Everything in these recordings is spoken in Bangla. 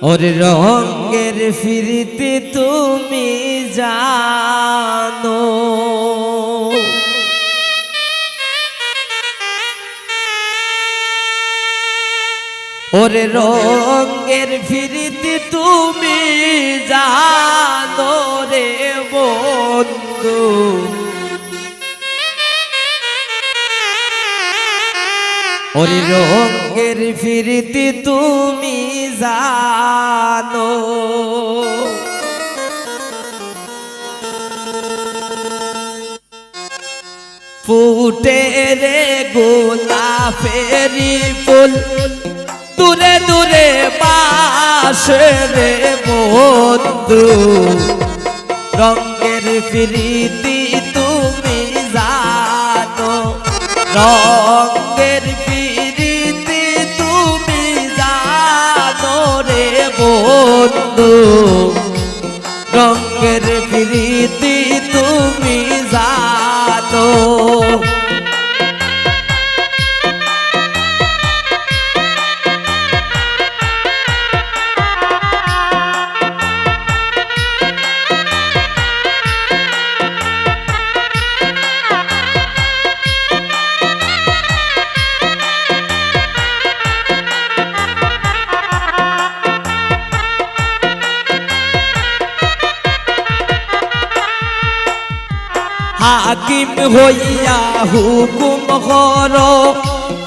ওরে রঙের ফিরিতে তুমি জানো ওরে রঙের ফিরিতে তুমি জানো রে বন্ধু ওরে রঙের ফিরিতে তুমি জানো ফুটে রে গোলাপেরি ফুল দূরে দূরে বাসে রে বন্ধু রঙের ফিরিতি তুমি জানো রঙের ফিরিতি তুমি জানো রে বন্ধু রঙের ফিরিতি তুমি জানো হাকিম হইয়া হুকুম করো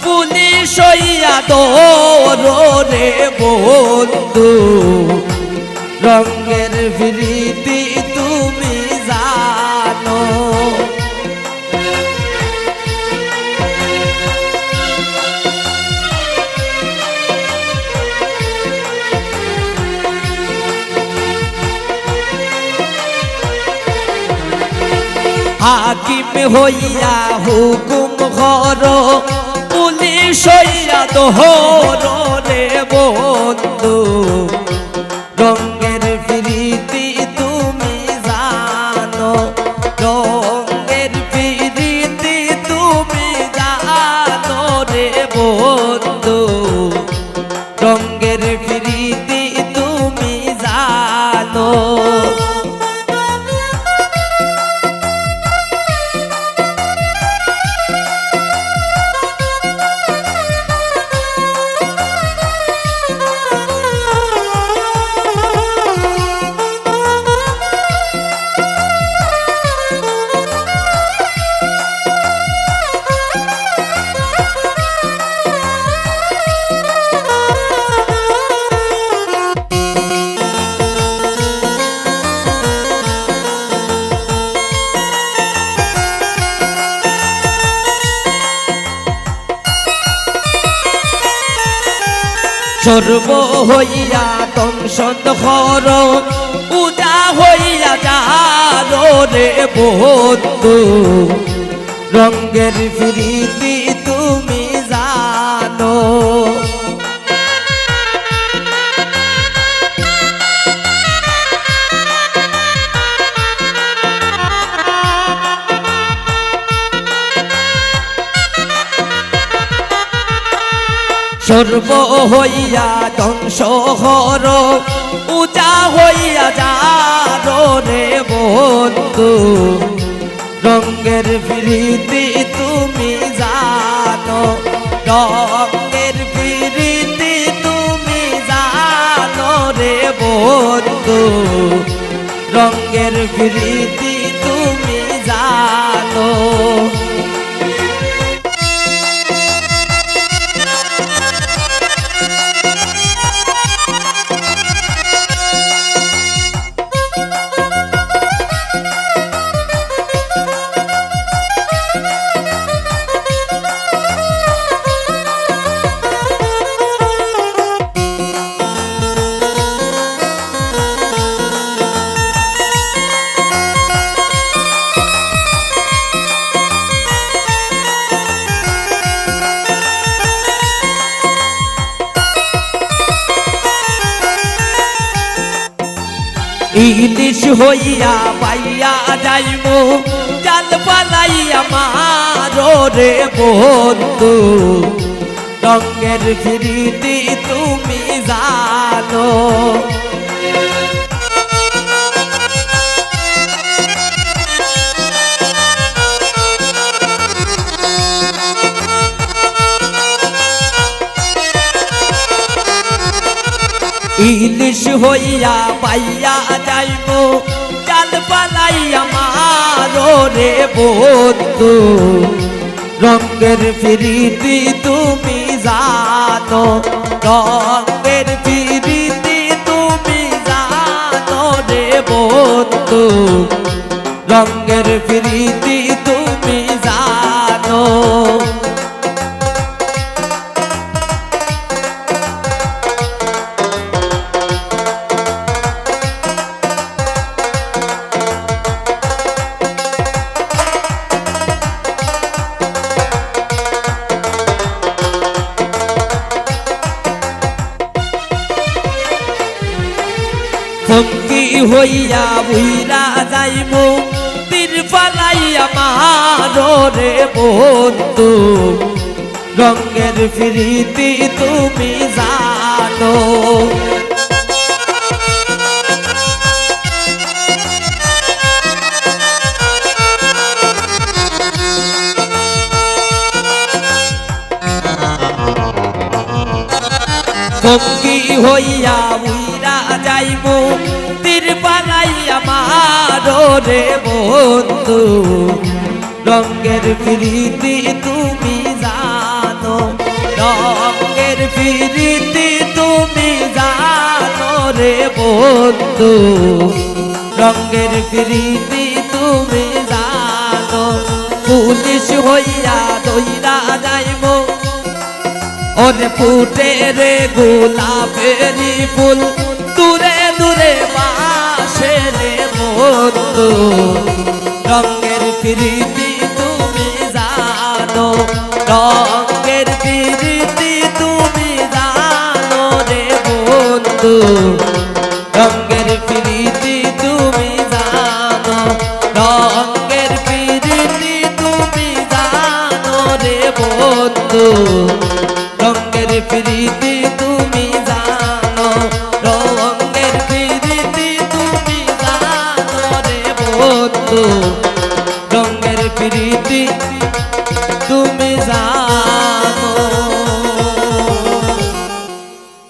পুলিশ হইয়া ধরো রে বন্ধু রঙের ফিরিতি তুমি জানো হাকিম হইয়া হুকুম করো পুলিশ হইয়া ধরো রে বন্ধু রঙের ফিরিতি তুমি জানো রঙের ফিরিতি তুমি জানো রে বন্ধু রঙের ফিরিতি তুমি জানো সর্ব হইয়া দংশন কর পূজা হইয়া যারো রে বন্ধু রঙের ফিরিতি তুমি জানো সর্ব হইয়া ধ্বংস হর পূজা হইয়া যারো রে বন্ধু রঙের ফিরিতি তুমি জানো রঙের ফিরিতি তুমি জানো রে বন্ধু রঙের ফিরিতি তুমি জানো ইলিশ হইয়া পাইয়া যাইমু জাল পালাইয়া মারো রে বন্ধু রঙের ফিরিতি তুমি জানো ইলিশ হইয়া পাইয়া যাইব জাল পালাইয়া মারো রে বন্ধু রঙের ফিরিতি তুমি জানো রঙের ফিরিতি তুমি জানো রে বন্ধু রঙের ফিরিতি তুমি জানো ভঙ্গি হইয়া বুইরা যাইমু তীর পালাইয়া মারো রে বন্ধু রঙের ফিরিতি তুমি জানো ভঙ্গি হইয়া বুইরা যাইমু তীর পালাইয়া মারো রে বন্ধু রঙের ফিরিতি তুমি জানো রঙের ফিরিতি তুমি জানো রে বন্ধু রঙের ফিরিতি তুমি জানো পুলিশ হইয়া দইরা যাইমু ওরে ফুটে রে গোলাপেরি ফুল দূরে দূরে বাসে রে বন্ধু রঙের ফিরিতি তুমি জানো রঙের ফিরিতি তুমি জানো রে বন্ধু